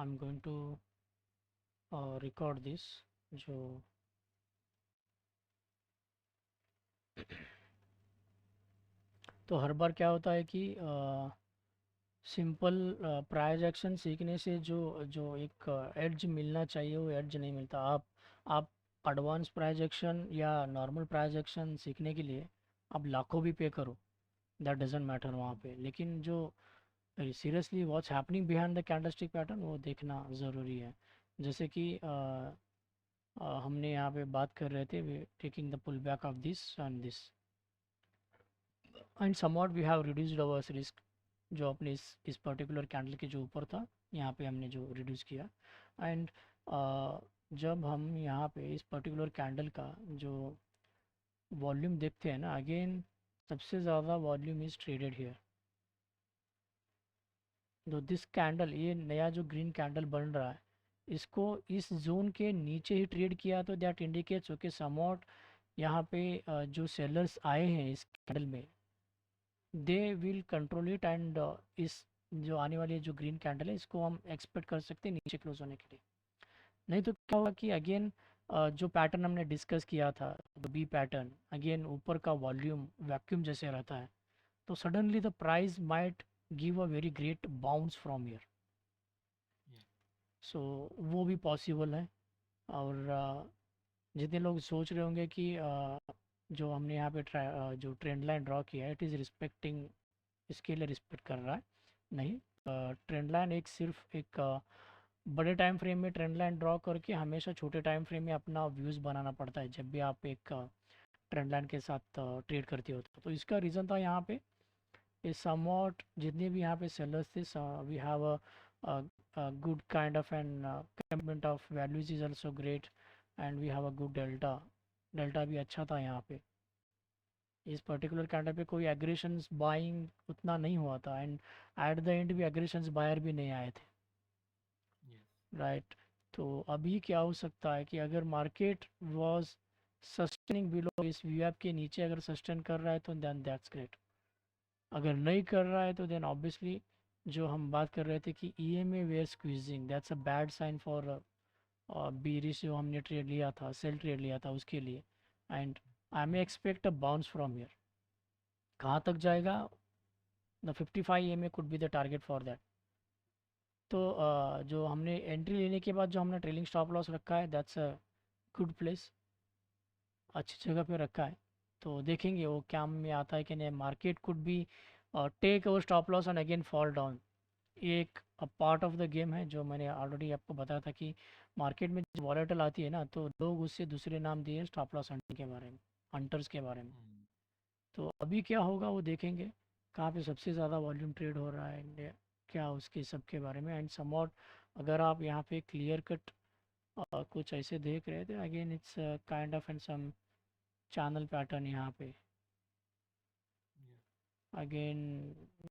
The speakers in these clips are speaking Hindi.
I'm going to record this जो तो हर बार क्या होता है कि सिंपल प्रायर एक्शन सीखने से जो जो एक एड्ज मिलना चाहिए वो एड्ज नहीं मिलता। आप एडवांस प्रायर एक्शन या नॉर्मल प्रायर एक्शन सीखने के लिए आप लाखों भी पे करो, दैट डजेंट मैटर वहाँ पे। लेकिन जो seriously what's happening behind the candlestick pattern वो देखना ज़रूरी है। जैसे कि हमने यहाँ पे बात कर रहे थे taking the pull back of this and this and somewhat we have reduced our risk. जो अपने इस पर्टिकुलर कैंडल के जो ऊपर था यहाँ पे हमने जो रिड्यूस किया। एंड जब हम यहाँ पे इस पर्टिकुलर कैंडल का जो वॉल्यूम देखते हैं ना, अगेन सबसे ज़्यादा वॉल्यूम इज़ ट्रेडेड हियर। तो दिस कैंडल, ये नया जो ग्रीन कैंडल बन रहा है, इसको इस जोन के नीचे ही ट्रेड किया तो दैट इंडिकेट्स ओके समवॉट यहाँ पे जो सेलर्स आए हैं इस कैंडल में they will control it. And इस जो आने वाली जो ग्रीन कैंडल है इसको हम एक्सपेक्ट कर सकते हैं नीचे क्लोज होने के लिए। नहीं तो क्या होगा कि अगेन जो पैटर्न हमने डिस्कस किया था बी पैटर्न, अगेन ऊपर का वॉल्यूम वैक्यूम जैसे रहता है तो suddenly the price might give a very great bounce from here. So वो भी पॉसिबल है। और जितने लोग सोच रहे होंगे कि जो हमने यहाँ पे जो ट्रेंड लाइन ड्रॉ किया है इट इज़ रिस्पेक्टिंग, इसके लिए रिस्पेक्ट कर रहा है, नहीं। ट्रेंड लाइन एक सिर्फ एक बड़े टाइम फ्रेम में ट्रेंड लाइन ड्रॉ करके हमेशा छोटे टाइम फ्रेम में अपना व्यूज़ बनाना पड़ता है जब भी आप एक ट्रेंड लाइन के साथ ट्रेड करते हो। तो इसका रीज़न था यहाँ पे is somewhat जितने भी यहाँ पे sellers थे, we have a good kind of an commitment of values is also great and we have a good delta भी अच्छा था यहाँ पे। इस पर्टिकुलर कैंडल पे कोई एग्रेशंस बाइंग उतना नहीं हुआ था एंड एट द एंड भी एग्रेशंस बायर भी नहीं आए थे, राइट। तो अभी क्या हो सकता है कि अगर मार्केट वाज सस्टेनिंग बिलो इस वीएफ के नीचे अगर सस्टेन कर रहा है तो देन दैट्स ग्रेट। अगर नहीं कर रहा है तो देन ऑब्वियसली जो हम बात कर रहे थे कि EMA were squeezing, that's a bad sign for bearish जो हमने ट्रेड लिया था, सेल ट्रेड लिया था उसके लिए। And I may expect a bounce from here. कहाँ तक जाएगा? The 55 EMA could be the target for that. तो जो हमने एंट्री लेने के बाद जो हमने ट्रेलिंग स्टॉप लॉस रखा है दैट्स अ गुड प्लेस, अच्छी जगह पे रखा है। तो देखेंगे वो क्या में आता है कि नहीं। Market could be take our stop loss and again fall down. ये एक पार्ट ऑफ द गेम है जो मैंने ऑलरेडी आपको बताया था कि मार्केट में जब वॉलेटल आती है ना तो लोग उससे दूसरे नाम दिए स्टॉप लॉस हंटिंग के बारे में, हंटर्स के बारे में। तो अभी क्या होगा वो देखेंगे, कहाँ पे सबसे ज़्यादा वॉल्यूम ट्रेड हो रहा है क्या उसके सब के बारे में। एंड समवॉट अगर आप यहाँ पे क्लियर कट कुछ ऐसे देख रहे थे, again it's kind of and some channel pattern यहाँ पे। अगेन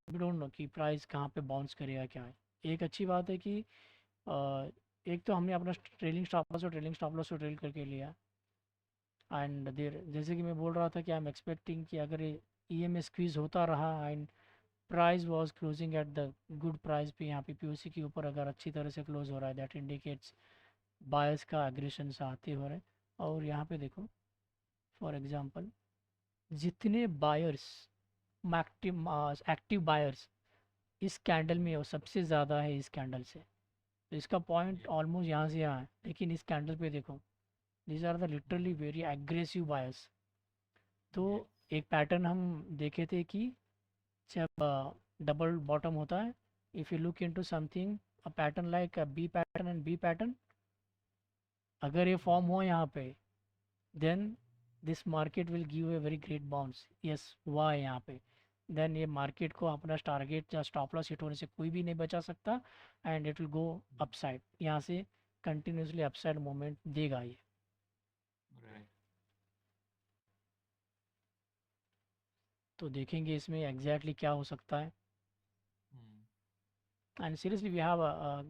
वी डोंट नो कि प्राइस कहाँ पे बाउंस करेगा क्या है। एक अच्छी बात है कि एक तो हमने अपना ट्रेलिंग स्टॉप लॉस और ट्रेलिंग स्टॉप लॉस को ट्रेल करके लिया। एंड देर जैसे कि मैं बोल रहा था कि आई एम एक्सपेक्टिंग कि अगर ई एम स्क्वीज होता रहा and price was closing at the good price पे, यहाँ पे पीओसी के ऊपर अगर अच्छी तरह से क्लोज हो रहा है दैट इंडिकेट्स बायर्स का एग्रेशन से आते हो रहे हैं। और यहाँ पे देखो फॉर एग्जांपल जितने बायर्स एक्टिव एक्टिव बायर्स इस कैंडल में वो सबसे ज़्यादा है इस कैंडल से। तो इसका पॉइंट ऑलमोस्ट यहाँ से यहाँ है, लेकिन इस कैंडल पे देखो these are the literally very aggressive buyers. तो एक पैटर्न हम देखे थे कि जब डबल बॉटम होता है, if you look into something a pattern like B pattern and B pattern, अगर ये फॉर्म हो यहाँ पे then this market will give a very great bounce. Yes हुआ है यहाँ पे, देन ये मार्केट को अपना टारगेट या स्टॉप लॉस हिट होने से कोई भी नहीं बचा सकता and it will go upside. यहाँ से कंटिन्यूसली अपसाइड मूवमेंट देगा ये। तो देखेंगे इसमें एग्जैक्टली क्या हो सकता है। And seriously we have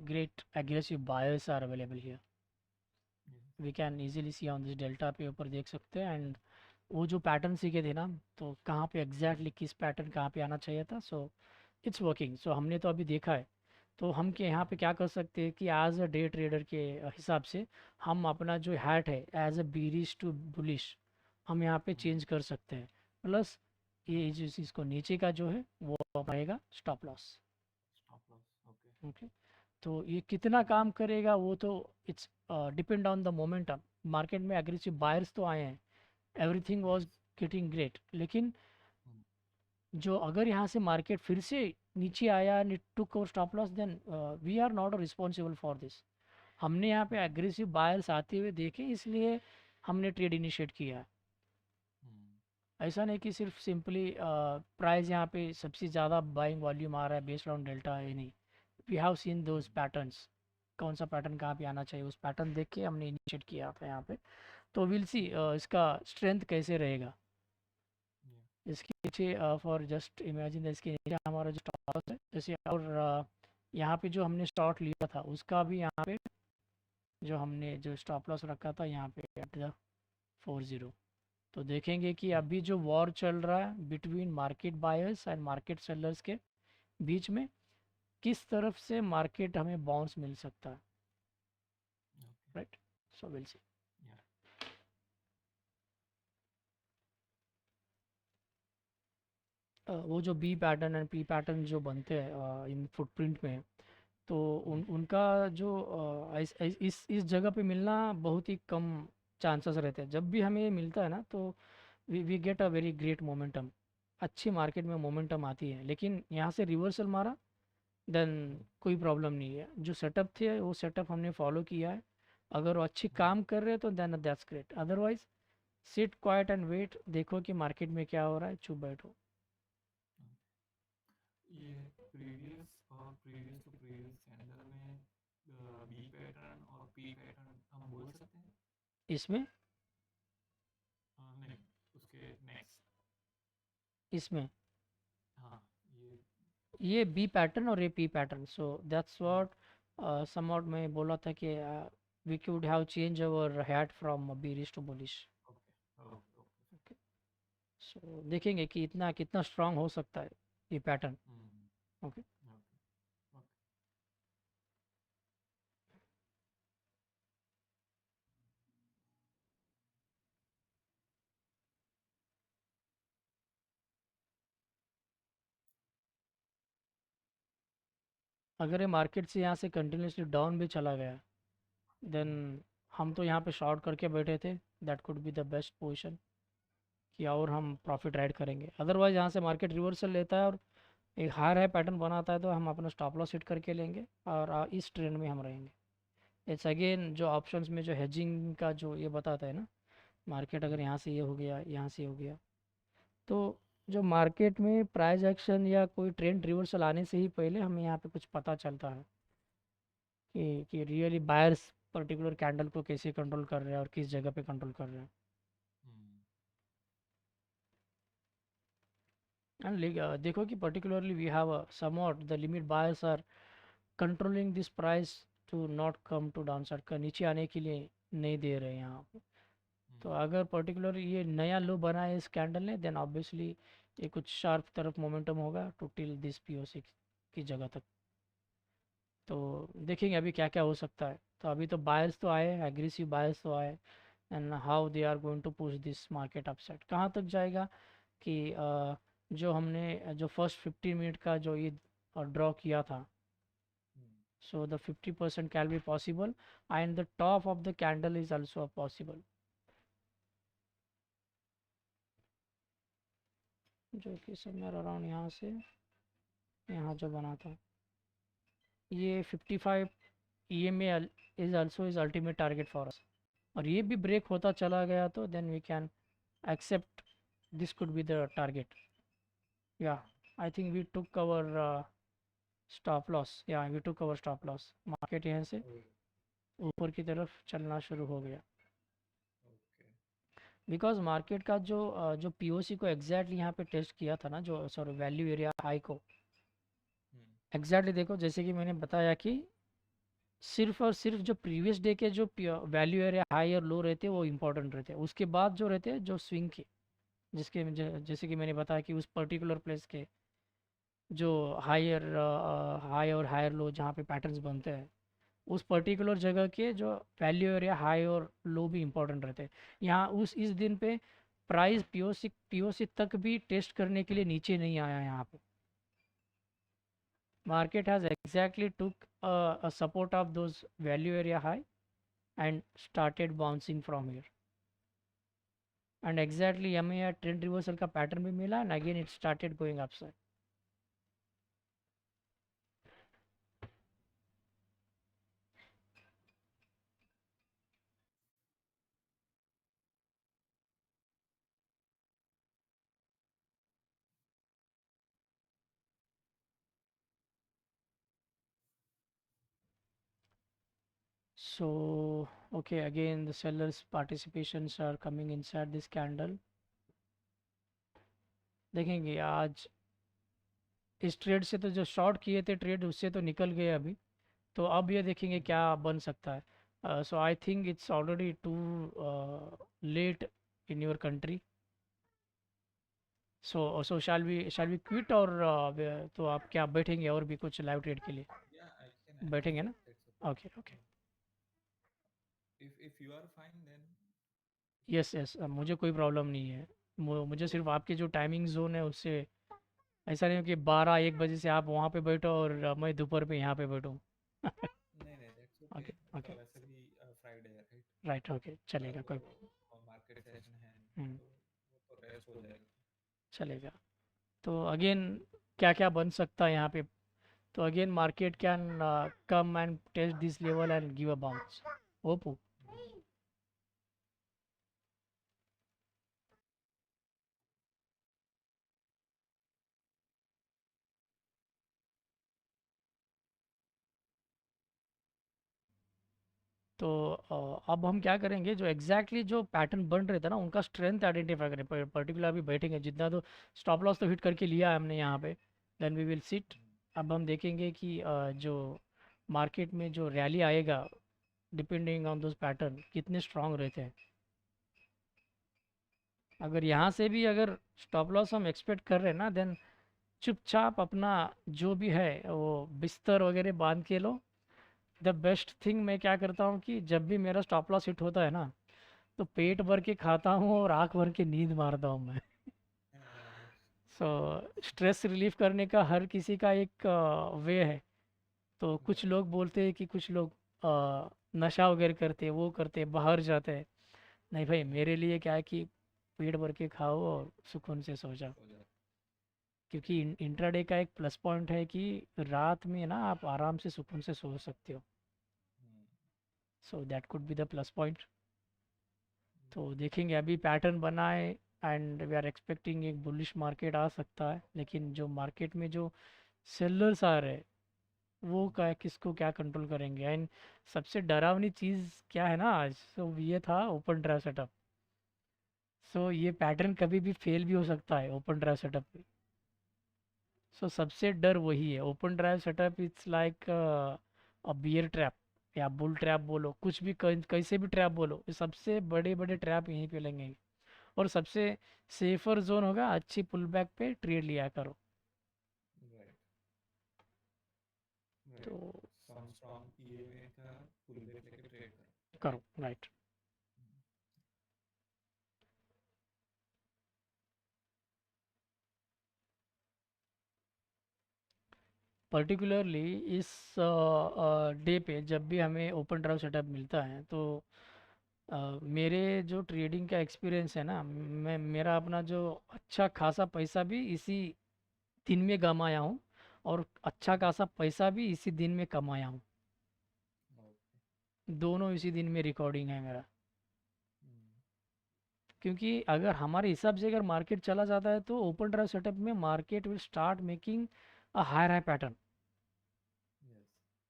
great aggressive buyers are available here, we can easily see on this delta पे ऊपर देख सकते हैं। एंड वो जो पैटर्न सीखे थे ना तो कहाँ पे एग्जैक्टली किस पैटर्न कहाँ पे आना चाहिए था, सो इट्स वर्किंग। सो हमने तो अभी देखा है। तो हम के यहाँ पे क्या कर सकते हैं कि एज अ डे ट्रेडर के हिसाब से हम अपना जो हैट है as a bearish to bullish हम यहाँ पे चेंज कर सकते हैं। प्लस ये जो इसको नीचे का जो है वो रहेगा stop loss. Stop loss, okay. Okay, तो ये कितना काम करेगा वो तो it's depend on the momentum. Market में एग्रेसिव बायर्स तो आए हैं, everything was yes. Getting great, लेकिन जो अगर यहाँ से मार्केट फिर से नीचे आया and it took our stop loss, then we are not responsible for this. हमने यहाँ पे एग्रेसिव बायर्स आते हुए देखे इसलिए हमने ट्रेड इनिशिएट किया है। ऐसा नहीं कि सिर्फ सिंपली प्राइस यहाँ पे सबसे ज़्यादा बाइंग वॉल्यूम आ रहा है बेस्ड ऑन डेल्टा है, नहीं। We have seen those patterns, कौन सा पैटर्न कहाँ पे आना चाहिए उस पैटर्न देख के हमने इनिशिएट किया था यहाँ पे। तो विल सी इसका स्ट्रेंथ कैसे रहेगा। इसके नीचे फॉर जस्ट इमेजिन इसके नीचे हमारा जो स्टॉप लॉस है जैसे, और यहाँ पे जो हमने स्टॉप लिया था उसका भी यहाँ पे जो हमने जो स्टॉप लॉस रखा था यहाँ पे एट द 40। तो देखेंगे कि अभी जो वॉर चल रहा है between market buyers and market sellers के बीच में, किस तरफ से मार्केट हमें बाउंस मिल सकता है, राइट। So will see. वो जो B pattern and P pattern जो बनते हैं इन फुटप्रिंट में, तो उनका जो इस जगह पे मिलना बहुत ही कम चांसेस रहते हैं। जब भी हमें ये मिलता है ना तो we get a very great momentum, अच्छी मार्केट में मोमेंटम आती है। लेकिन यहाँ से रिवर्सल मारा देन कोई प्रॉब्लम नहीं है, जो सेटअप थे वो सेटअप हमने फॉलो किया है। अगर वो अच्छी काम कर रहे हैं तो then that's great, otherwise sit quiet and wait, देखो कि मार्केट में क्या हो रहा है, चुप बैठो। ये प्रीवियस टू प्रीवियस कैंडल में बी पैटर्न और पी पैटर्न हम बोल सकते हैं? इसमें नहीं, उसके नेक्स्ट। इसमें हाँ, ये। ये बी पैटर्न और ये P pattern, so that's what somewhat मैं बोला था कि we could have change our hat from bearish to bullish. Okay okay okay. Okay, so देखेंगे कि इतना कितना स्ट्रांग हो सकता है ये पैटर्न। Okay, okay okay. अगर ये मार्केट से यहाँ से कंटिन्यूसली डाउन भी चला गया देन हम तो यहाँ पे शॉर्ट करके बैठे थे, that could be the best position कि और हम प्रॉफिट ऐड करेंगे। अदरवाइज यहाँ से मार्केट रिवर्सल लेता है और एक हायर है पैटर्न बनाता है तो हम अपना स्टॉप लॉस हिट करके लेंगे और इस ट्रेंड में हम रहेंगे। इट्स अगेन जो ऑप्शंस में जो हेजिंग का जो ये बताता है ना, मार्केट अगर यहाँ से ये हो गया, यहाँ से हो गया, तो जो मार्केट में प्राइस एक्शन या कोई ट्रेंड रिवर्सल आने से ही पहले हमें यहाँ पे कुछ पता चलता है कि रियली बायर्स पर्टिकुलर कैंडल को कैसे कंट्रोल कर रहे हैं और किस जगह पे कंट्रोल कर रहे हैं। एंड देखो कि particularly we have somewhat the limit buyers are controlling this price to not come to down side, का नीचे आने के लिए नहीं दे रहे हैं यहाँ पे। तो अगर पर्टिकुलर ये नया लो बना है इस कैंडल ने देन ऑब्वियसली ये कुछ शार्प तरफ मोमेंटम होगा टू टिल दिस पीओसी की जगह तक। तो देखेंगे अभी क्या क्या हो सकता है। तो अभी तो बायर्स तो आए, एग्रेसिव बायर्स तो आए, and how they are going to push this market upside, कहाँ तक जाएगा कि जो हमने जो फर्स्ट 15 मिनट का जो ये ड्रॉ किया था, so the 50% can be possible and the top of the candle is also possible, जो कि समवेयर अराउंड यहाँ से यहाँ जो बना था ये 55 EMA is also is ultimate target for us। और ये भी ब्रेक होता चला गया तो then we can accept this could be the target। yeah, I think we took our stop loss, yeah we took our stop loss। Market यहाँ से ऊपर की तरफ चलना शुरू हो गया बिकॉज मार्केट का जो पीओसी को एग्जैक्टली यहाँ पे टेस्ट किया था ना, जो सॉरी वैल्यू एरिया हाई को एग्जैक्टली देखो, जैसे कि मैंने बताया कि सिर्फ और सिर्फ जो प्रीवियस डे के जो वैल्यू एरिया हाई और लो रहते हैं वो इंपॉर्टेंट रहते हैं, उसके बाद जो रहते हैं जो स्विंग के, जैसे कि मैंने बताया कि उस पर्टिकुलर प्लेस के जो हायर हाई और हायर लो जहाँ पे पैटर्न्स बनते हैं, उस पर्टिकुलर जगह के जो वैल्यू एरिया हाई और लो भी इम्पोर्टेंट रहते हैं। यहाँ उस इस दिन पे प्राइस पीओसी तक भी टेस्ट करने के लिए नीचे नहीं आया यहाँ पे। Market has exactly took a support of those value area high and started bouncing from here, and exactly हमें यहाँ ट्रेंड रिवर्सल का पैटर्न भी मिला and again it started going upside. So okay, again the sellers participations are coming inside this candle. देखेंगे आज इस ट्रेड से, तो जो शॉर्ट किए थे ट्रेड उससे तो निकल गए अभी, तो अब ये देखेंगे क्या बन सकता है। So I think it's already too late in your country. So shall we quit, और तो आप क्या बैठेंगे और भी कुछ लाइव ट्रेड के लिए Yeah, I can add बैठेंगे that. ना? That's okay. Okay okay, If you are fine, then yes yes, मुझे कोई प्रॉब्लम नहीं है। मुझे सिर्फ आपके जो टाइमिंग जोन है उससे ऐसा नहीं हो कि 12-1 बजे से आप वहाँ पे बैठो और मैं दोपहर पे यहाँ पे बैठूँ। नहीं नहीं, that's okay. ओके ओके, वैसे भी फ्राइडे है, राइट? राइट, ओके, चलेगा कोई। तो मार्केट सेशन है नहीं, हम्म, तो वो तो रेस्ट हो जाएगा। चलेगा। तो अगेन क्या क्या बन सकता है यहाँ पे? तो again market can come and test this level and give a bounce. ओपो, तो अब हम क्या करेंगे, जो एग्जैक्टली जो पैटर्न बन रहे थे ना उनका स्ट्रेंथ आइडेंटिफाई करें। पर्टिकुलर अभी बैठेंगे, जितना तो स्टॉप लॉस तो हिट करके लिया है हमने यहाँ पे, देन वी विल सिट। अब हम देखेंगे कि जो मार्केट में जो रैली आएगा डिपेंडिंग ऑन दोज पैटर्न कितने स्ट्रांग रहते हैं। अगर यहाँ से भी अगर स्टॉप लॉस हम एक्सपेक्ट कर रहे हैं ना, देन चुपचाप अपना जो भी है वो बिस्तर वगैरह बांध के लो। द बेस्ट थिंग मैं क्या करता हूँ कि जब भी मेरा स्टॉप लॉस हिट होता है ना, तो पेट भर के खाता हूँ और आँख भर के नींद मारता हूँ मैं। सो स्ट्रेस रिलीफ करने का हर किसी का एक वे है। तो कुछ राइट। लोग बोलते हैं कि कुछ लोग नशा वगैरह करते हैं, वो करते हैं, बाहर जाते हैं। नहीं भाई, मेरे लिए क्या है कि पेट भर के खाओ और सुकून से सो जाओ। हो जाए। क्योंकि इंट्राडे का एक प्लस पॉइंट है कि रात में ना आप आराम से सुकून से सो सकते हो। So that could be the plus point. तो देखेंगे, अभी पैटर्न बना है एंड वी आर एक्सपेक्टिंग एक बुलिश मार्केट आ सकता है, लेकिन जो मार्केट में जो सेलर्स आ रहे हैं वो क्या, किसको क्या कंट्रोल करेंगे? एंड सबसे डरावनी चीज़ क्या है ना आज, सो ये था ओपन ड्राइव सेटअप। सो ये पैटर्न कभी भी फेल भी हो सकता है ओपन ड्राइव सेटअप पे। सो सबसे डर वही है, open drive setup it's like a bear trap या बुल ट्रैप बोलो, कुछ भी कैसे भी ट्रैप बोलो, ये सबसे बड़े बड़े ट्रैप यहीं पे लगेंगे। और सबसे सेफर जोन होगा अच्छी पुल बैक पे ट्रेड लिया करो। राइट तो राइट। सम स्ट्रॉन्ग ईएमए का पुल बैक लेके ट्रेड करो, करो, राइट? राइट। पर्टिकुलरली इस डे पे जब भी हमें ओपन ड्राइव सेटअप मिलता है, तो मेरे जो ट्रेडिंग का एक्सपीरियंस है ना, मैं मेरा अपना जो अच्छा खासा पैसा भी इसी दिन में कमाया हूँ, और अच्छा खासा पैसा भी इसी दिन में कमाया हूँ। ओके। दोनों इसी दिन में रिकॉर्डिंग है मेरा। क्योंकि अगर हमारे हिसाब से अगर मार्केट चला जाता है तो ओपन ड्राइव सेटअप में market will start making a higher high pattern. Yes.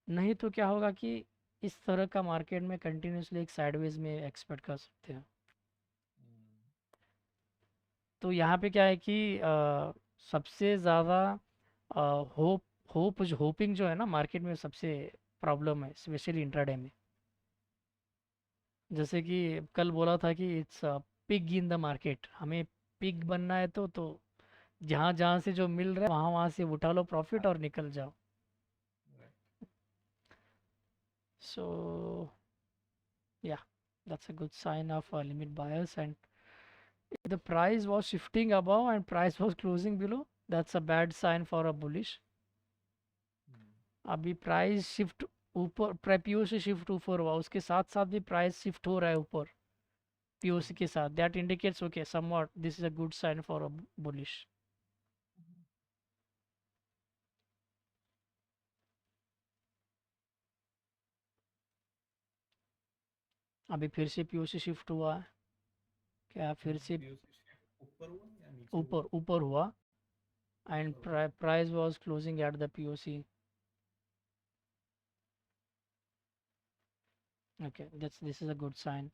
नहीं तो क्या होगा कि इस तरह का मार्केट में कंटिन्यूसली एक साइडवेज में एक्सपेक्ट कर सकते हैं। तो यहाँ पे क्या है कि सबसे ज़्यादा होप होपिंग जो है ना मार्केट में सबसे प्रॉब्लम है, स्पेशली इंट्राडे में। जैसे कि कल बोला था कि it's pig in the market, हमें पिग बनना है तो जहाँ जहाँ से जो मिल रहा है वहाँ वहाँ से उठा लो प्रॉफिट और निकल जाओ. right. So yeah, that's a good sign of limit buyers. And if the price was shifting above and price was closing below, that's a bad sign for a bullish. Hmm. अभी प्राइस शिफ्ट ऊपर, पीओ से शिफ्ट ऊपर हुआ, उसके साथ साथ भी प्राइस शिफ्ट हो रहा है ऊपर पीओसी Hmm. के साथ. That indicates okay somewhat this is a good sign for a bullish. Hmm. अभी फिर से पीओसी शिफ्ट हुआ है क्या, फिर से पीओसी शिफ्ट ऊपर हुआ या नीचे हुआ? ऊपर ऊपर हुआ एंड ऊपर हुआ. Price was closing at the POC. Okay this is a good sign.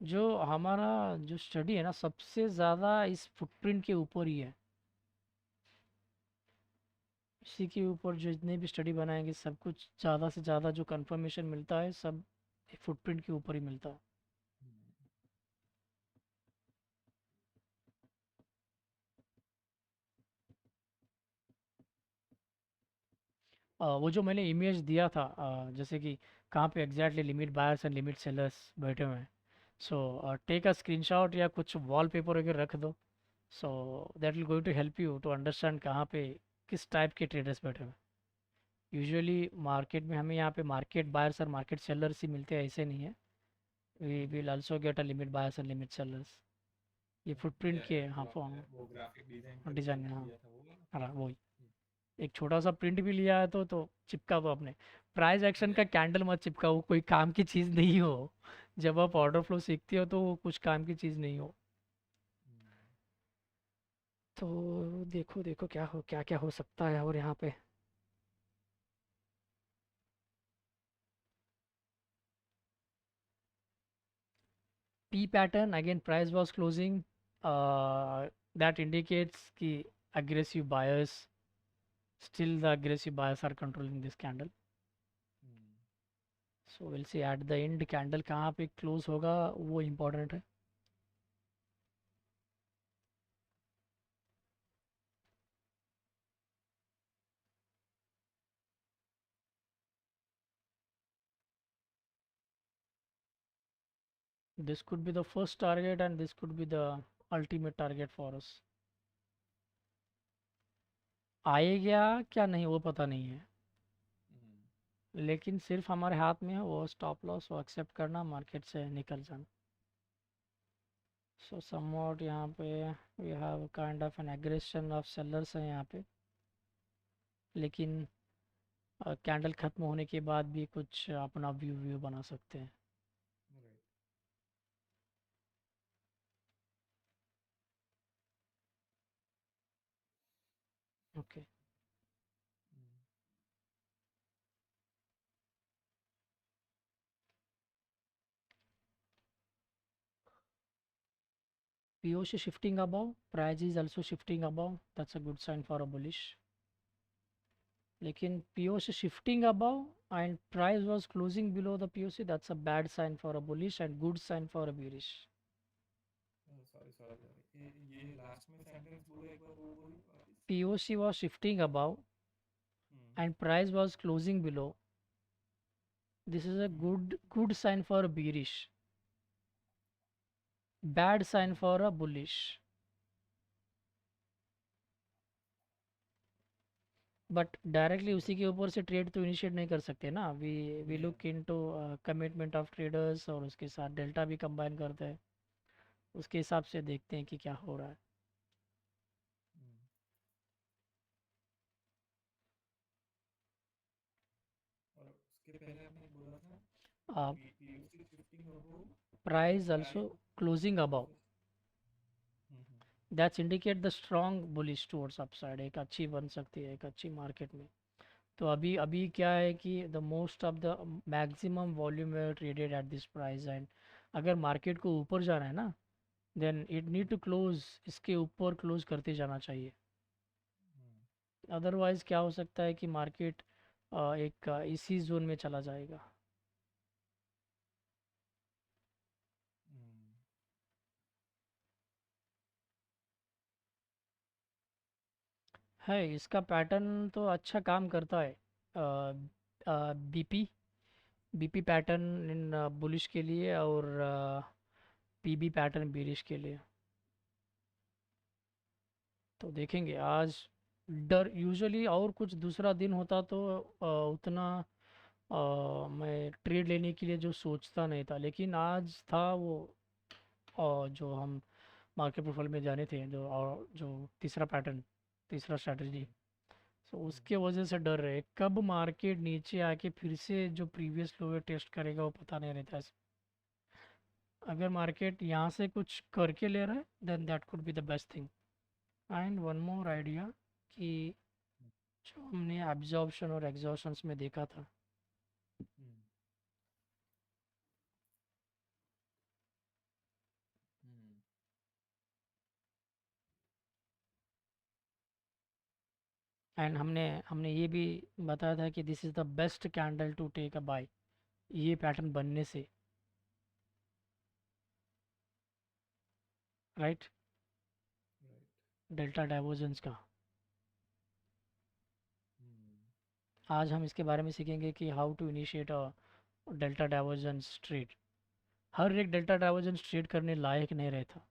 जो हमारा जो स्टडी है ना सबसे ज़्यादा इस फुटप्रिंट के ऊपर ही है. इसी के ऊपर जो जितने भी स्टडी बनाएंगे सब कुछ ज़्यादा से ज़्यादा जो कंफर्मेशन मिलता है सब फुटप्रिंट के ऊपर ही मिलता है. Hmm. वो जो मैंने इमेज दिया था जैसे कि कहाँ पे exactly limit buyers and limit sellers बैठे हुए हैं. सो टेक अ स्क्रीनशॉट या कुछ वॉलपेपर वगैरह रख दो. So that will going to help you to understand कहाँ पे किस टाइप के ट्रेडर्स बैठे हुए हैं. यूजुअली मार्केट में हमें यहाँ पे मार्केट बायर्स और मार्केट सेलर्स ही मिलते हैं, ऐसे नहीं है. We will also get a limit buyers and limit sellers. ये फुटप्रिंट या के या हाँ जो आपने वो ग्राफिक डिजाइन करके डिज़ाइन हाँ दिया था वो वाला? हाँ वही. हम्म. एक छोटा सा प्रिंट भी लिया है तो चिपका दो अपने. प्राइस एक्शन या का कैंडल मत चिपकाओ, वो कोई काम की चीज़ नहीं हो. जब आप ऑर्डर फ्लो सीखते हो तो वो कुछ काम की चीज़ नहीं हो. तो देखो देखो क्या क्या हो सकता है और यहाँ पे. P pattern again, price was closing, that indicates कि aggressive buyers, still the aggressive buyers are controlling this candle. So we'll see at the end candle कहाँ पे close होगा वो important है. This could be the first target and this could be the ultimate target for us. आएगा क्या नहीं वो पता नहीं है, लेकिन सिर्फ हमारे हाथ में है वो स्टॉप लॉस वो एक्सेप्ट करना, मार्केट से निकल जाना. सो समवॉट यहाँ पे we have kind of an aggression of sellers है यहाँ पे, लेकिन कैंडल ख़त्म होने के बाद भी कुछ अपना व्यू व्यू बना सकते हैं. Okay POC shifting above, price is also shifting above, that's a good sign for a bullish. लेकिन POC shifting above and price was closing below the POC, that's a bad sign for a bullish and good sign for a bearish. Sorry sorry sorry, ये लास्ट में सेंटेंस बोलो एक बार, वो बोलो वापस. POC was shifting above hmm. and price was closing below, this is a hmm. good sign for a bearish, bad sign hmm. for a bullish. But directly उसी के ऊपर से ट्रेड तो इनिशिएट नहीं कर सकते ना. वी या. Look into commitment of traders और उसके साथ डेल्टा भी कंबाइन करते हैं, उसके हिसाब से देखते हैं कि क्या हो रहा है. और उसके पहले आपने बोला था uh, PUC shifting above price and also price closing above, also. That's indicate the strong bullish towards upside, एक अच्छी बन सकती है एक अच्छी मार्केट में. तो अभी अभी क्या है कि the most of the maximum volume traded at this price, and अगर मार्केट को ऊपर जाना है ना then it need to close, इसके ऊपर क्लोज करते जाना चाहिए. अदरवाइज़ क्या हो सकता है कि मार्केट एक इसी जोन में चला जाएगा. है इसका पैटर्न तो अच्छा काम करता है। BP BP pattern in bullish के लिए और पीबी पैटर्न बेरिश के लिए। तो देखेंगे आज। डर यूजुअली और कुछ दूसरा दिन होता तो उतना मैं ट्रेड लेने के लिए जो सोचता नहीं था, लेकिन आज था वो जो हम मार्केट प्रोफाइल में जाने थे, जो और जो तीसरा पैटर्न, तीसरा स्ट्रैटेजी। सो उसके वजह से डर रहे कब मार्केट नीचे आके फिर से जो प्रीवियस लो टेस्ट करेगा वो पता नहीं रहता है। अगर मार्केट यहाँ से कुछ करके ले रहा है then that could be the best thing. And one more idea कि जो हमने एब्जॉर्प्शन और एग्जॉर्शंस में देखा था, एंड हमने हमने ये भी बताया था कि this is the best candle to take a buy ये पैटर्न बनने से, राइट। डेल्टा डाइवर्जेंस का आज हम इसके बारे में सीखेंगे कि how to initiate a delta divergence trade. हर एक डेल्टा डाइवर्जेंस ट्रेड करने लायक नहीं रहता,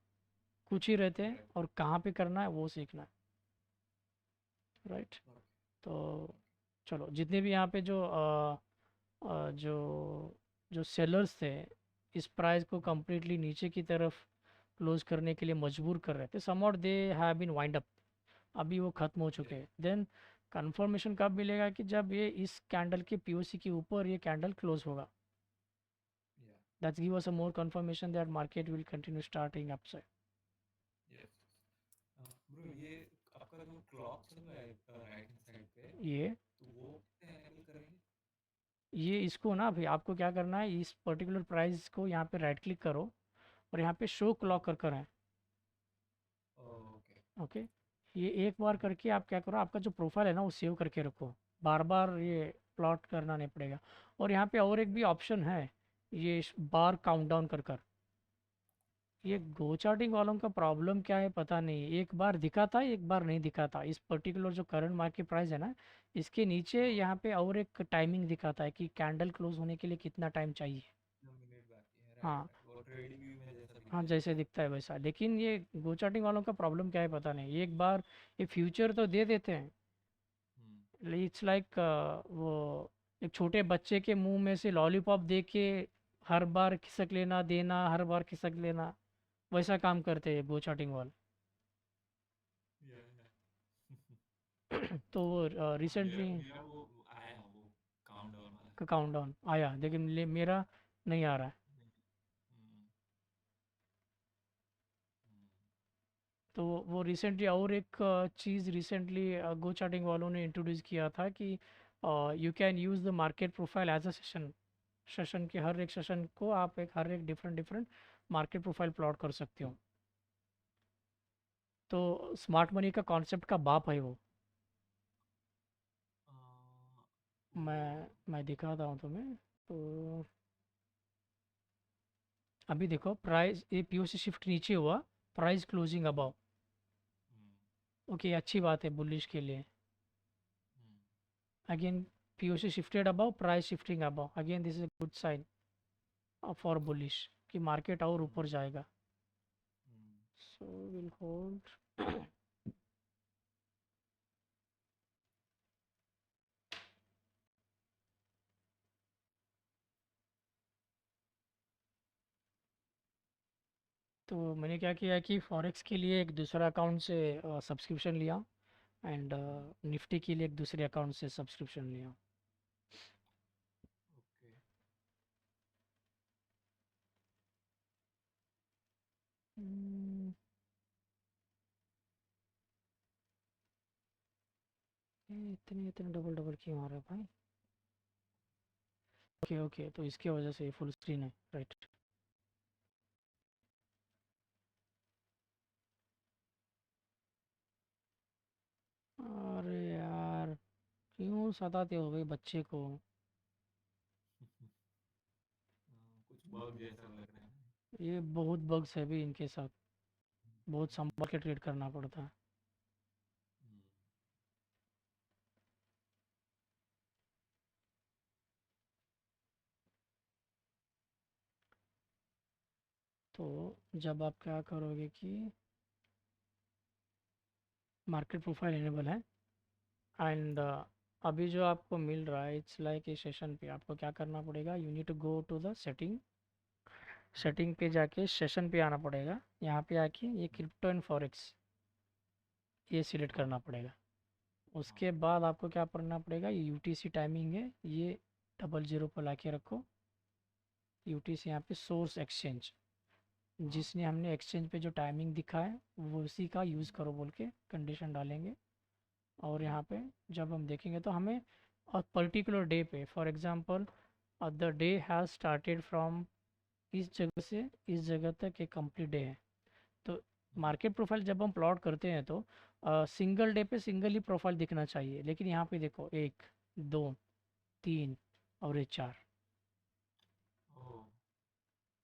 कुछ ही रहते हैं और कहाँ पे करना है वो सीखना है, राइट। तो चलो, जितने भी यहाँ पे जो जो सेलर्स थे इस प्राइस को कम्प्लीटली नीचे की तरफ क्लोज करने के लिए मजबूर कर रहे थे, somewhat they have been wind up, अभी वो ख़त्म हो चुके हैं। देन कंफर्मेशन कब मिलेगा कि जब ये इस कैंडल के पीओसी के ऊपर ये कैंडल क्लोज होगा। That's give us a more confirmation that market will continue starting upside. Bro ये आपका जो क्लॉक चल रहा है राइट हैंड साइड पे, ये तो वो कैसे एनेबल करेंगे? ये इसको ना अभी आपको क्या करना है, इस पर्टिकुलर प्राइस को यहाँ पे राइट क्लिक करो और यहाँ पे शो क्लॉक कर कर है। ओके। ओके, ये एक बार करके आप क्या करो, आपका जो प्रोफाइल है ना वो सेव करके रखो, बार बार ये प्लॉट करना नहीं पड़ेगा। और यहाँ पे और एक भी ऑप्शन है, ये बार काउंटडाउन कर कर। ये गो चार्टिंग वालों का प्रॉब्लम क्या है पता नहीं, एक बार दिखा था एक बार नहीं दिखा था। इस पर्टिकुलर जो करंट मार्केट प्राइस है ना, इसके नीचे हाँ, यहाँ पे और एक टाइमिंग दिखाता है कि कैंडल क्लोज होने के लिए कितना टाइम चाहिए। 9 मिनट बाकी है, राइट हाँ। राइट, वो ट्रेडिंग व्यू में जैसा हाँ, दिखाई जैसे देता है। दिखता है वैसा, लेकिन ये गो चार्टिंग वालों का प्रॉब्लम क्या है पता नहीं, एक बार ये फ्यूचर तो दे देते हैं। हम्म। इट्स लाइक वो एक छोटे बच्चे के मुंह में से लॉलीपॉप दे के हर बार खिसक लेना देना, हर बार खिसक लेना, वैसा काम करते हैं गो चार्टिंग वाले। या तो मेरा रिसेंटली मेरा वो आया वो काउंटडाउन वाला। का काउंटडाउन आया, लेकिन मेरा नहीं आ रहा है। नहीं। हम्म। हम्म। तो वो रिसेंटली और एक चीज़ रिसेंटली गो चार्टिंग वालों ने इंट्रोड्यूस किया था कि you can use the market profile as a session. Session के हर एक सेशन को आप एक हर एक different different market profile plot कर सकते हो। तो स्मार्ट मनी का कॉन्सेप्ट का बाप है वो। आ, वो मैं दिखाता हूँ तुम्हें। तो अभी देखो, प्राइस ये पीओसी शिफ्ट नीचे हुआ, price closing above. Hmm. Okay, अच्छी बात है बुलिश के लिए। Hmm. Again POC shifted above, price shifting above, again this is a good sign for bullish कि मार्केट और हम्म। ऊपर जाएगा। हम्म। So will hold. तो मैंने क्या किया कि फॉरेक्स के लिए एक दूसरा अकाउंट से सब्सक्रिप्शन लिया, एंड हम्म। निफ्टी के लिए एक दूसरे अकाउंट से सब्सक्रिप्शन लिया। ओके। हम्म, ये इतने इतने डबल डबल क्यों आ रहा है भाई। ओके ओके, तो इसके वजह से फुल स्क्रीन है, राइट। अरे यार, क्यों सताते हो भाई बच्चे को। कुछ बग जैसा लग रहा है। ये बहुत बग्स है भी इनके साथ, बहुत संभल के ट्रीट करना पड़ता है। हम्म। तो जब आप क्या करोगे कि मार्केट प्रोफाइल इनेबल है एंड अभी जो आपको मिल रहा है इट्स लाइक ए सेशन पे आपको क्या करना पड़ेगा, you need to go to the setting पे जाके सेशन पे आना पड़ेगा। यहाँ पे आके ये क्रिप्टो एंड फॉरेक्स ये सिलेक्ट हाँ करना पड़ेगा। हाँ उसके बाद आपको क्या करना पड़ेगा, ये यूटीसी टाइमिंग है ये 00 पर ला के रखो। यूटीसी यहाँ पे सोर्स एक्सचेंज, हाँ जिसने हमने एक्सचेंज पे जो टाइमिंग दिखा है वो उसी का यूज़ करो बोल के कंडीशन डालेंगे। और यहाँ पे जब हम देखेंगे तो हमें और पर्टिकुलर डे पे, for example the day has started from इस जगह से इस जगह तक एक कंप्लीट डे है। तो मार्केट प्रोफाइल जब हम प्लॉट करते हैं तो सिंगल डे पे सिंगल ही प्रोफाइल दिखना चाहिए, लेकिन यहाँ पे देखो 1 2 3 और ये 4। ओ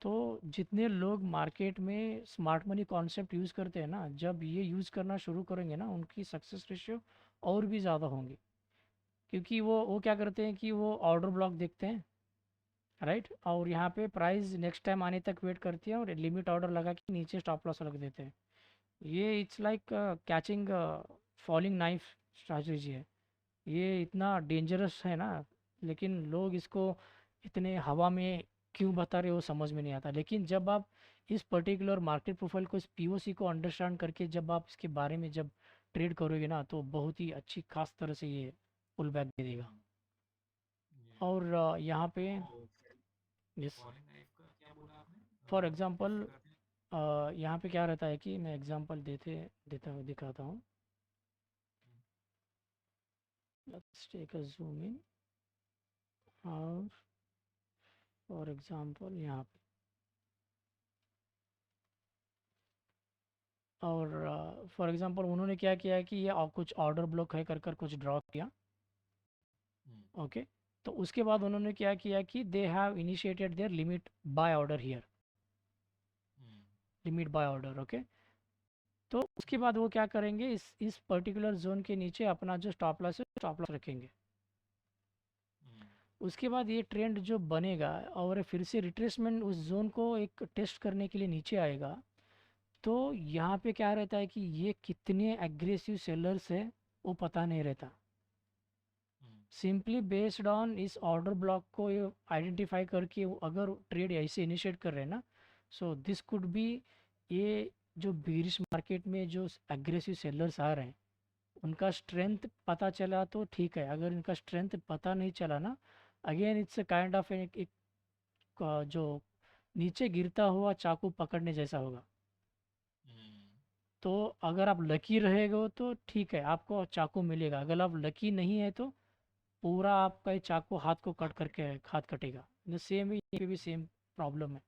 तो जितने लोग मार्केट में स्मार्ट मनी कॉन्सेप्ट यूज़ करते हैं ना, जब ये यूज़ करना शुरू करेंगे ना उनकी सक्सेस रेशियो और भी ज़्यादा होंगी। क्योंकि वो क्या करते हैं कि वो ऑर्डर ब्लॉक देखते हैं, राइट, और यहाँ पे प्राइस नेक्स्ट टाइम आने तक वेट करती है और लिमिट ऑर्डर लगा के नीचे स्टॉप लॉस रख देते हैं। ये it's like catching falling knife strategy है। ये इतना डेंजरस है ना, लेकिन लोग इसको इतने हवा में क्यों बता रहे हो समझ में नहीं आता। लेकिन जब आप इस पर्टिकुलर मार्केट प्रोफाइल को, इस पीओसी को अंडरस्टैंड करके जब आप इसके बारे में जब ट्रेड करोगे ना, तो बहुत ही अच्छी खास तरह से ये पुल बैक दे देगा। ये और यहाँ पे तो यस, फॉरेन नाइफ का क्या बोला आपने, फॉर एग्जांपल कैसे करते हैं? यहाँ पे क्या रहता है कि मैं एग्जांपल देता हूँ दिखाता हूँ। Let's take a zoom in और फॉर एग्जांपल यहाँ पे, और फॉर एग्जांपल उन्होंने क्या किया कि ये कुछ ऑर्डर ब्लॉक है कर कर कुछ ड्रॉ किया। हम्म ओके, तो उसके बाद उन्होंने क्या किया कि they have initiated their limit buy order here, hmm limit buy order. Okay, तो उसके बाद वो क्या करेंगे, इस पर्टिकुलर जोन के नीचे अपना जो स्टॉप लॉस है स्टॉप लॉस रखेंगे। हम्म उसके बाद ये ट्रेंड जो बनेगा और फिर से रिट्रेसमेंट उस जोन को एक टेस्ट करने के लिए नीचे आएगा। तो यहाँ पे क्या रहता है कि ये कितने एग्रेसिव सेलर्स है वो पता नहीं रहता। हम्म सिंपली बेस्ड ऑन इस ऑर्डर ब्लॉक को ये आइडेंटिफाई करके वो अगर ट्रेड ऐसे इनिशिएट कर रहे हैं ना, सो दिस कुड बी, ये जो बीरिश मार्केट में जो एग्रेसिव सेलर्स आ रहे हैं उनका स्ट्रेंथ पता चला तो ठीक है, अगर इनका स्ट्रेंथ पता नहीं चला ना, अगेन इट्स काइंड ऑफ एक जो नीचे गिरता हुआ चाकू पकड़ने जैसा होगा। हम्म तो अगर आप लकी रहेगा तो ठीक है आपको चाकू मिलेगा, अगर आप लकी नहीं है तो पूरा आपका ये चाकू हाथ को कट करके हाथ कटेगा। द सेम ही ये भी सेम प्रॉब्लम है।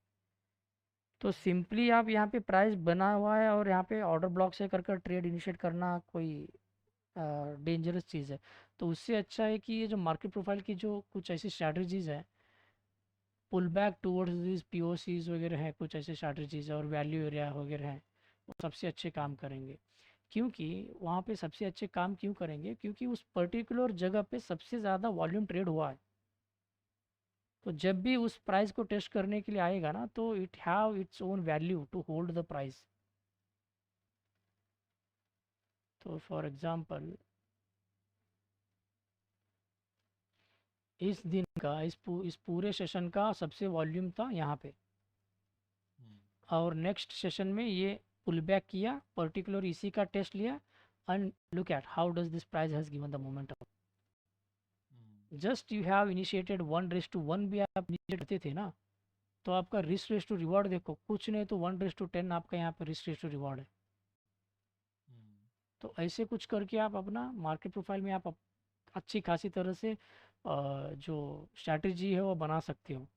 तो सिंपली आप यहाँ पे प्राइस बना हुआ है और यहाँ पे ऑर्डर ब्लॉक से कर कर ट्रेड इनिशिएट करना कोई डेंजरस चीज़ है। तो उससे अच्छा है कि ये जो मार्केट प्रोफाइल की जो कुछ ऐसी स्ट्रैटेजीज़ हैं, pull back towards this POCs वगैरह हैं, कुछ ऐसे स्ट्रैटेजीज और वैल्यू एरिया वगैरह हैं, वो सबसे अच्छे काम करेंगे। क्योंकि वहाँ पे सबसे अच्छे काम क्यों करेंगे, क्योंकि उस पर्टिकुलर जगह पे सबसे ज़्यादा वॉल्यूम ट्रेड हुआ है। तो जब भी उस प्राइस को टेस्ट करने के लिए आएगा ना, तो it have its own value to hold the price. तो फॉर एग्जांपल इस दिन का इस पूरे सेशन का सबसे वॉल्यूम था यहाँ पे, हम्म और नेक्स्ट सेशन में ये पुल बैक किया, पर्टिकुलर इसी का टेस्ट लिया, and look at how does this price has given the momentum. Hmm just you have initiated 1:1 भी आप इनिशिएट करते थे ना, तो आपका रिस्क रेस टू रिवॉर्ड देखो, कुछ नहीं तो 1:10 आपका यहाँ पे रिस्क रेस टू रिवॉर्ड है। हम्म तो ऐसे कुछ करके आप अपना मार्केट प्रोफाइल में आप अच्छी खासी तरह से जो स्ट्रैटेजी है वो बना सकते हो।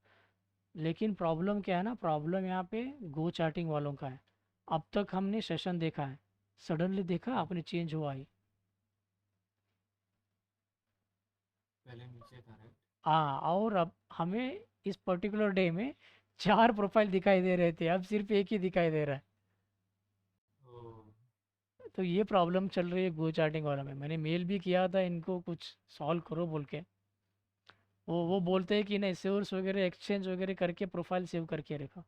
लेकिन प्रॉब्लम क्या है ना, प्रॉब्लम यहाँ पे गो चार्टिंग वालों का है। अब तक हमने सेशन देखा है, सडनली देखा हम्म। आपने चेंज हुआ ही। पहले नीचे था राइट। हाँ, और अब हमें इस पर्टिकुलर डे में 4 प्रोफाइल दिखाई दे रहे थे, अब सिर्फ एक ही दिखाई दे रहा है। ओ तो ये प्रॉब्लम चल रही है गो चार्टिंग वाला में। मैंने मेल भी किया था इनको कुछ सॉल्व करो बोल के। वो हम्म बोलते हैं कि नहीं, सोर्स वगैरह एक्सचेंज वगैरह करके प्रोफाइल सेव करके रखो।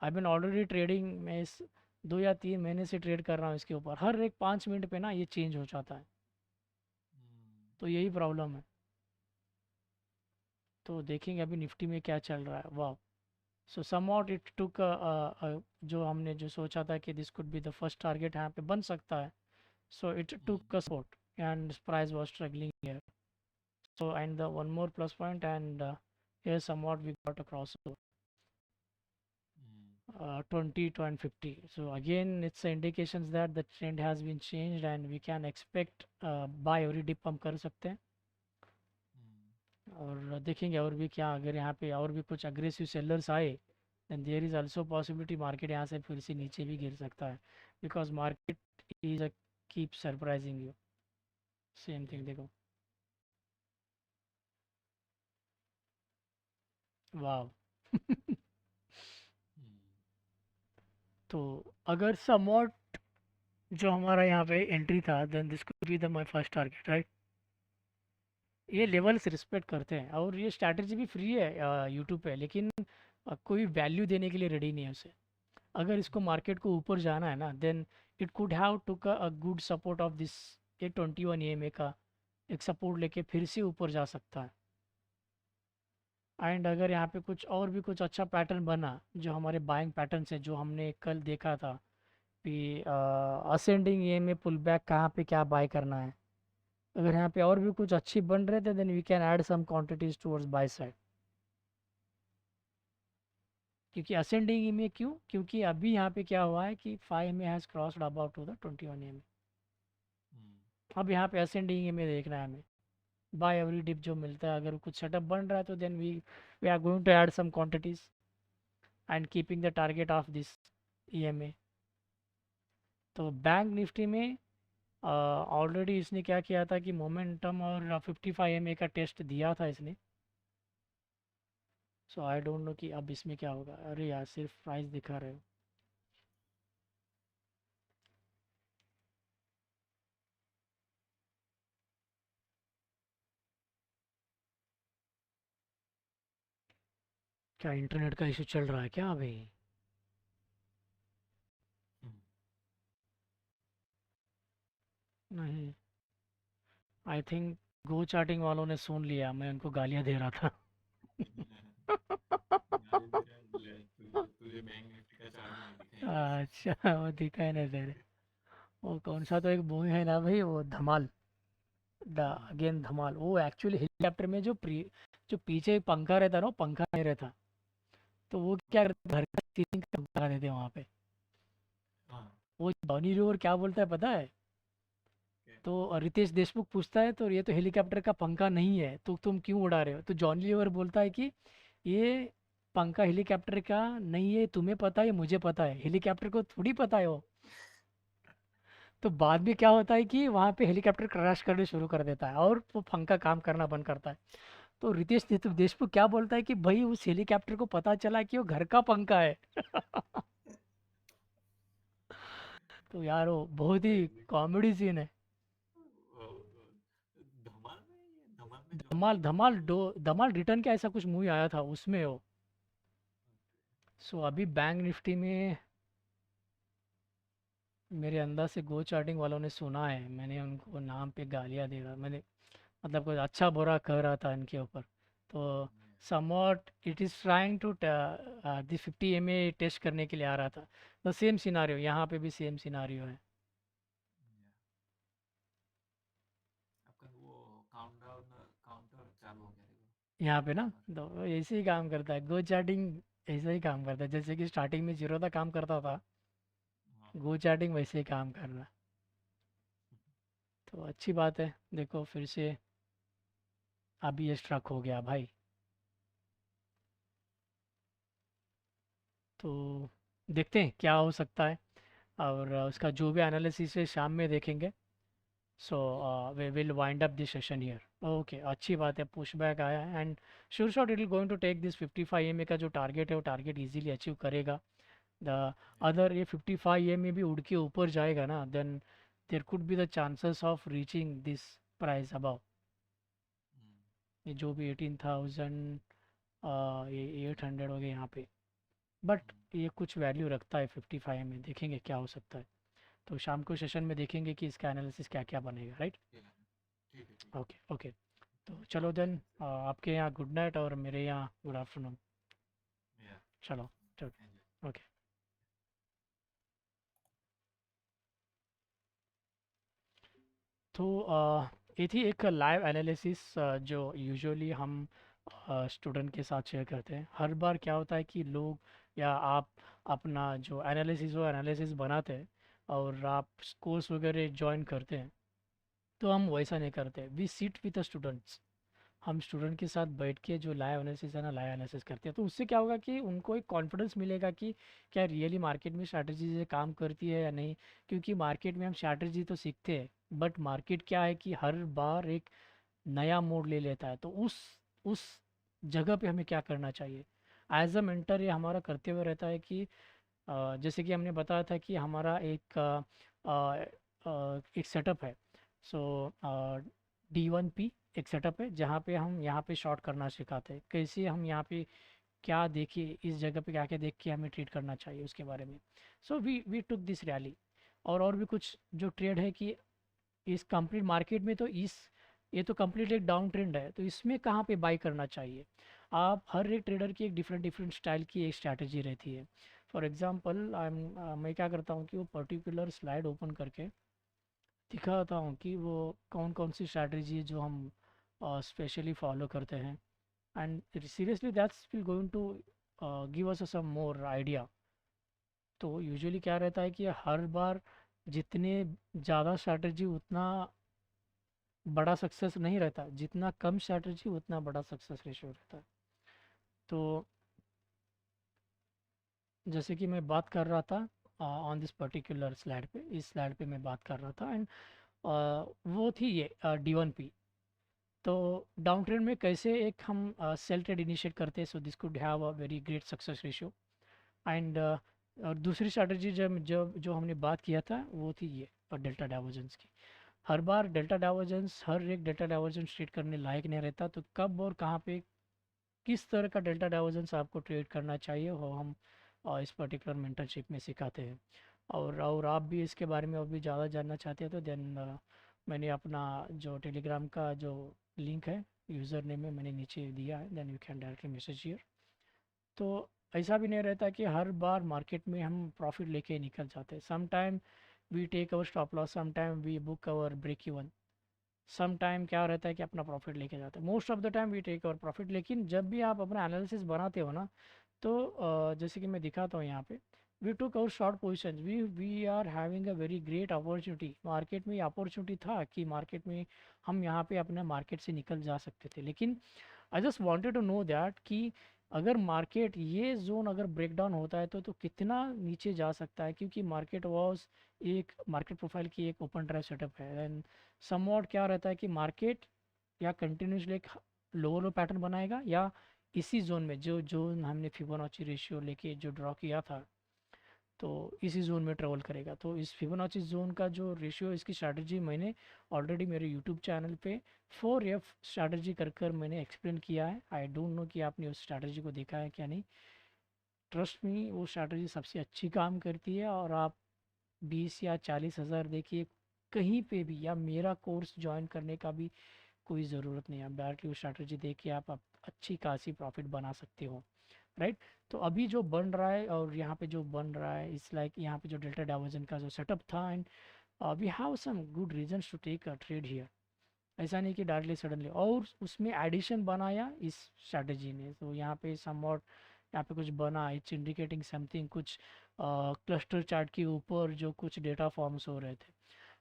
आई बिन ऑलरेडी ट्रेडिंग, मैं इस 2 या 3 महीने से ट्रेड कर रहा हूँ इसके ऊपर, हर एक 5 मिनट पे ना ये चेंज हो जाता है। तो यही प्रॉब्लम है। तो देखेंगे अभी निफ्टी में क्या चल रहा है। वाह, सो समवॉट इट टुक, जो हमने जो सोचा था कि this could be the first target यहाँ पे बन सकता है, so it took a support and price was struggling here. So and the one more plus point, and here somewhat we got a crossover, 20 to and 50. So again it's indications that the trend has been changed and we can expect buy every dip हम कर सकते हैं। और देखेंगे और भी क्या, अगर यहाँ पे और भी कुछ अग्रेसिव सेलर्स आए then there is also possibility market यहाँ से फिर से नीचे भी गिर सकता है, because market is a keep surprising you। Same thing देखो, वाह। तो अगर समवॉट जो हमारा यहाँ पे एंट्री था, then this could be the my first target, right. ये लेवल्स रिस्पेक्ट करते हैं और ये स्ट्रैटेजी भी फ्री है यूट्यूब पे, लेकिन कोई वैल्यू देने के लिए रेडी नहीं है उसे। अगर इसको मार्केट को ऊपर जाना है ना, then it could have took a good support of this, ये 21 EMA का एक सपोर्ट लेके फिर से ऊपर जा सकता है। एंड अगर यहाँ पे कुछ और भी कुछ अच्छा पैटर्न बना, जो हमारे बाइंग पैटर्न से जो हमने कल देखा था कि असेंडिंग ए में पुल बैक कहाँ पे क्या बाय करना है, अगर यहाँ पे और भी कुछ अच्छी बन रहे थे, then we can add some quantities towards buy side. क्योंकि असेंडिंग ई में क्यों, क्योंकि अभी यहाँ पे क्या हुआ है कि 5 EMA has crossed about to the 21 EMA। अब यहाँ पे असेंडिंग ई में देखना है हमें, बाय एवरी डिप जो मिलता है, अगर कुछ सेटअप बन रहा है तो then we are going to add some quantities and keeping the target of this EMA। तो बैंक निफ्टी में ऑलरेडी इसने क्या किया था कि मोमेंटम और 55 EMA का टेस्ट दिया था इसने। सो आई डोंट नो कि अब इसमें क्या होगा। अरे यार सिर्फ प्राइस दिखा रहे हो। क्या इंटरनेट का इशू चल रहा है क्या अभी? नहीं, आई थिंक गो चार्टिंग वालों ने सुन लिया, मैं उनको गालियां दे रहा था। गाली दे रहा है, तुझे तुझे बैंक निफ्टी का चार्ट नहीं दिखाएंगे ऐसे। अच्छा, वो दिखाई नहीं दे रहे। वो कौन सा तो एक मूवी है ना भाई, वो धमाल, द हम्म, अगेन धमाल, वो एक्चुअली हेलीकॉप्टर में जो पीछे पंखा रहता है ना, वो पंखा नहीं रहता। तो वो क्या करते, घर का सीलिंग का पंखा लगा देते हैं वहाँ पे। हाँ, वो जॉनी लीवर क्या बोलता है पता है? okay, तो रितेश देशमुख पूछता है, तो ये तो हेलीकॉप्टर का पंखा नहीं है तो तुम क्यों उड़ा रहे हो? तो जॉनी लीवर बोलता है कि ये पंखा हेलीकॉप्टर का नहीं है, तुम्हें पता है, मुझे पता है, हेलीकॉप्टर को थोड़ी पता है वो। तो बाद में क्या होता है कि वहाँ पे हेलीकॉप्टर क्रैश करने शुरू कर देता है और वो पंखा काम करना बंद करता है। तो देशमुख क्या बोलता है कि भाई उस हेलीकॉप्टर को पता चला कि वो घर का पंखा है। तो यार वो बहुत ही exactly। कॉमेडी सीन है। धमाल में, ये धमाल में जॉनी धमाल लीवर धमाल है। दो, धमाल रिटर्न क्या ऐसा कुछ मूवी आया था उसमें हो। सो अभी बैंक निफ्टी में मेरे अंदर से गो चार्टिंग वालों ने सुना है, मैंने उनको नाम पे गालियाँ दे रहा, मैंने मतलब कुछ अच्छा बुरा कह रहा था इनके ऊपर। तो somewhat it is trying to the 50 EMA test करने के लिए आ रहा था। द सेम सिनारियो यहाँ पे भी सेम सिनारियो है। आपका वो काउंटडाउन काउंटर चालू हो गया, यहाँ पे ना, देखो टाइमर। तो ऐसे ही काम करता है गो चार्टिंग, ऐसा ही काम करता है जैसे कि स्टार्टिंग में जीरो था काम करता था, हाँ, गो चार्टिंग वैसे ही काम कर रहा है। तो अच्छी बात है, देखो फिर से अभी ये स्ट्रक हो गया भाई। तो देखते हैं क्या हो सकता है, और उसका जो भी एनालिसिस है शाम में देखेंगे। So we will wind up this session here. Okay, अच्छी बात है, पुश बैक आया है and sure shot it will going to take this 55 EMA का जो टारगेट है वो टारगेट इजीली अचीव करेगा। द अदर ये 55 EMA भी उड़ के ऊपर जाएगा ना, then there could be the chances of reaching this price above. ये जो भी 18,000 ये 800 हो गए यहाँ पे, बट ये कुछ वैल्यू रखता है 55 में, देखेंगे क्या हो सकता है। तो शाम को सेशन में देखेंगे कि इसका एनालिसिस क्या क्या बनेगा, राइट। ठीक है ठीक है। Okay okay. तो चलो देन, आपके यहाँ गुड नाइट और मेरे यहाँ गुड आफ्टरनून। या चलो, चलो, एंजॉय। ओके। तो ये थी एक लाइव एनालिसिस जो यूजुअली हम स्टूडेंट के साथ शेयर करते हैं। हर बार क्या होता है कि लोग या आप अपना जो एनालिसिस हो एनालिसिस बनाते हैं और आप कोर्स वगैरह ज्वाइन करते हैं, तो हम वैसा नहीं करते। We sit with the students. हम स्टूडेंट के साथ बैठ के जो लाइव एनालिसिस है ना, लाइव एनालिसिस करते हैं, तो उससे क्या होगा कि उनको एक कॉन्फिडेंस मिलेगा कि क्या रियली मार्केट में स्ट्रैटेजी से काम करती है या नहीं। क्योंकि मार्केट में हम स्ट्रैटेजी तो सीखते हैं, बट मार्केट क्या है कि हर बार एक नया मोड़ ले लेता है। तो उस जगह पे हमें क्या करना चाहिए एज अ मेंटर, ये हमारा कर्तव्य रहता है कि जैसे कि हमने बताया था कि हमारा एक सेटअप है। सो D1P एक सेटअप है जहाँ पे हम यहाँ पे शॉर्ट करना सिखाते हैं, कैसे हम यहाँ पे क्या देखिए, इस जगह पे क्या क्या देख के हमें ट्रेड करना चाहिए उसके बारे में। So we took this rally. और भी कुछ जो ट्रेड है कि इस कंप्लीट मार्केट में, तो इस ये तो कंप्लीट एक डाउन ट्रेंड है, तो इसमें कहाँ पे बाई करना चाहिए। आप हर एक ट्रेडर की एक डिफरेंट डिफरेंट स्टाइल की एक स्ट्रैटेजी रहती है। फॉर एग्जांपल मैं क्या करता हूँ कि वो पर्टिकुलर स्लाइड ओपन करके दिखाता हूँ कि वो कौन कौन सी स्ट्रैटेजी है जो हम स्पेशली फॉलो करते हैं। And seriously that's will going to give us some more idea. तो यूजुअली क्या रहता है कि हर बार जितने ज़्यादा स्ट्रैटेजी उतना बड़ा सक्सेस नहीं रहता, जितना कम स्ट्रैटेजी उतना बड़ा सक्सेस रेशियो रहता है। तो जैसे कि मैं बात कर रहा था ऑन दिस पर्टिकुलर स्लाइड पे, इस स्लाइड पे मैं बात कर रहा था, एंड वो थी ये D1P। तो डाउन ट्रेंड में कैसे एक हम सेल ट्रेड इनिशिएट करते हैं, so this could have a very great success ratio. And और दूसरी स्ट्रैटेजी जब जब जो हमने बात किया था वो थी ये डेल्टा डाइवर्जेंस की। हर बार डेल्टा डाइवर्जेंस, हर एक डेल्टा डाइवर्जेंस ट्रेड करने लायक नहीं रहता, तो कब और कहाँ पे किस तरह का डेल्टा डाइवर्जेंस आपको ट्रेड करना चाहिए वो हम इस पर्टिकुलर मेंटरशिप में सिखाते हैं। और आप भी इसके बारे में और भी ज़्यादा जानना चाहते हैं तो देन मैंने अपना जो टेलीग्राम का जो लिंक है, यूज़र नेम है, मैंने नीचे दिया है, then you can directly message here. तो ऐसा भी नहीं रहता कि हर बार मार्केट में हम प्रॉफिट लेके निकल जाते हैं। Some time we take our stop loss, some time we book our break even, some time क्या रहता है कि अपना प्रॉफिट लेके जाते हैं। Most of the time we take our profit. लेकिन जब भी आप अपना एनालिसिस बनाते हो ना, तो जैसे कि मैं दिखाता हूँ यहाँ पे, we took our short position, we are having a very great opportunity. Market में अपॉर्चुनिटी था कि मार्केट में हम यहाँ पे अपने मार्केट से निकल जा सकते थे। लेकिन I just wanted to know that कि अगर मार्केट ये जोन अगर ब्रेक डाउन होता है तो कितना नीचे जा सकता है, क्योंकि मार्केट वॉज एक मार्केट प्रोफाइल की एक ओपन ड्राइव सेटअप है। एंड समवॉट क्या रहता है कि मार्केट या कंटिन्यूसली एक लोअर लो पैटर्न बनाएगा, या इसी जोन में जो जो हमने फिबोनाची रेशियो लेके जो ड्रॉ किया था, तो इसी जोन में ट्रेवल करेगा। तो इस फिबोनाची जोन का जो रेशियो, इसकी स्ट्रैटेजी मैंने ऑलरेडी मेरे यूट्यूब चैनल पे 4F स्ट्रैटेजी कर कर मैंने एक्सप्लेन किया है। आई डोंट नो कि आपने उस स्ट्रैटेजी को देखा है क्या नहीं। ट्रस्ट मी, वो स्ट्रैटेजी सबसे अच्छी काम करती है। और आप 20 या 40 हज़ार देखिए कहीं पे भी, या मेरा कोर्स ज्वाइन करने का भी कोई ज़रूरत नहीं है। आप डायरेक्टली वो स्ट्रैटेजी देख के आप अच्छी खासी प्रॉफिट बना सकते हो, राइट। तो अभी जो बन रहा है और यहाँ पे जो बन रहा है, इट्स लाइक यहाँ पे जो डेल्टा डाइवर्जन का जो सेटअप था, and we have some good reasons to take a trade here. ऐसा नहीं कि डायरेक्टली सडनली, और उसमें एडिशन बनाया इस स्ट्रैटेजी ने। तो यहाँ पे सम और यहाँ पे कुछ बना, इट्स इंडिकेटिंग समथिंग, कुछ क्लस्टर चार्ट के ऊपर जो कुछ डेटा फॉर्म्स हो रहे थे।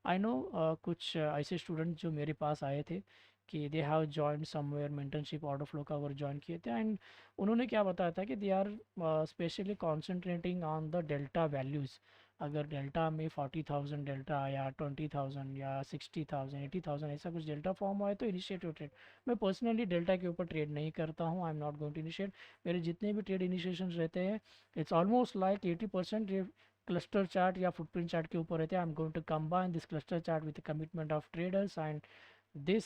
आई नो कुछ ऐसे स्टूडेंट जो मेरे पास आए थे कि they have join somewhere mentorship, order flow का वर्क ज्वाइन किए थे, एंड उन्होंने क्या बताया था कि they are specially concentrating on the delta values. अगर डेल्टा में 40,000 डेल्टा या 20,000 या 60,000 80,000 ऐसा कुछ डेल्टा फॉर्म हुआ है तो इनिशिएटिव ट्रेड। मैं पर्सनली डेल्टा के ऊपर ट्रेड नहीं करता हूँ, I am not going to initiate. मेरे जितने भी ट्रेड इनिशिएशन रहते हैं, it's almost like 80% cluster chart या फुटप्रिंट चार्ट के ऊपर रहते हैं। I am going to combine this cluster chart with commitment of traders, and this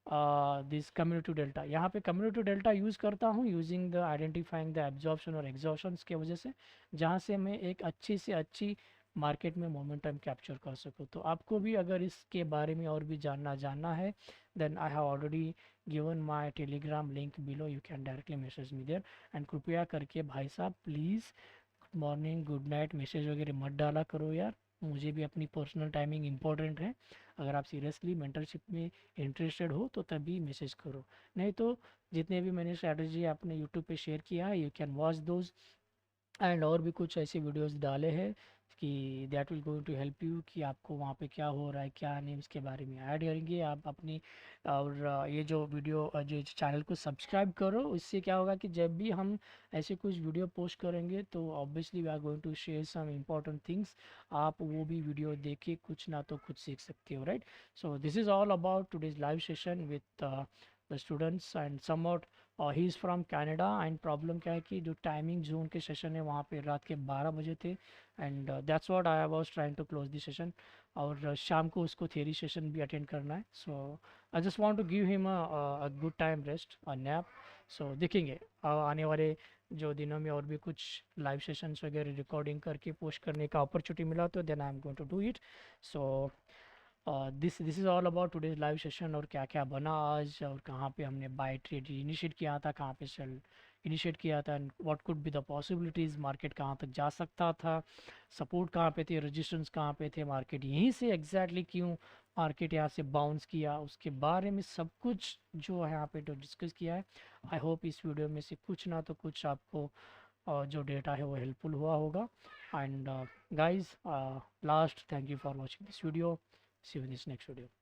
this community delta. यहाँ पे कम्युनिटी डेल्टा यूज़ करता हूँ using the identifying the absorption और एग्जॉर्शंस के वजह से, जहाँ से मैं एक अच्छी से अच्छी मार्केट में मोमेंटम कैप्चर कर सकूँ। तो आपको भी अगर इसके बारे में और भी जानना है, then I have already given my Telegram link below, you can directly message me there. And कृपया करके भाई साहब please good morning good night message वगैरह मत डाला करो यार, मुझे भी अपनी पर्सनल टाइमिंग इंपॉर्टेंट है। अगर आप सीरियसली मेंटरशिप में इंटरेस्टेड हो तो तभी मैसेज करो, नहीं तो जितने भी मैंने स्ट्रैटेजी आपने यूट्यूब पे शेयर किया है you can watch those. And और भी कुछ ऐसे वीडियोस डाले हैं कि that will going to help you कि आपको वहाँ पे क्या हो रहा है क्या नहीं उसके बारे में ऐड करेंगे आप अपनी। और ये जो वीडियो जो चैनल को सब्सक्राइब करो, इससे क्या होगा कि जब भी हम ऐसे कुछ वीडियो पोस्ट करेंगे तो obviously we are going to share some important things, आप वो भी वीडियो देख के कुछ ना तो कुछ सीख सकते हो, right. So this is all about today's live session with the students and somewhat he is from Canada. And problem क्या है कि जो टाइमिंग जोन के सेशन है वहाँ पे रात के 12 बजे थे, and that's what I was trying to close the session. और शाम को उसको थ्योरी सेशन भी अटेंड करना है, so I just want to give him a good time rest a nap. So देखेंगे आने वाले जो दिनों में और भी कुछ लाइव सेशंस वगैरह रिकॉर्डिंग करके पोस्ट करने का अपॉर्चुनिटी मिला तो then I am going to do it. So this is all about today's live session, और क्या क्या बना आज, और कहाँ पे हमने बाय ट्रेड इनिशिएट किया था, कहाँ पे सेल इनिशिएट किया था, and what could be the possibilities, market कहाँ तक जा सकता था, सपोर्ट कहाँ पे थे, रेजिस्टेंस कहाँ पे थे, मार्केट यहीं से एग्जैक्टली क्यों मार्केट यहाँ से बाउंस किया, उसके बारे में सब कुछ जो है यहाँ पे जो डिस्कस किया है। आई होप इस वीडियो में से कुछ ना तो कुछ आपको जो डेटा है वो हेल्पफुल हुआ होगा। And guys last thank you for watching this video, see you in this next video.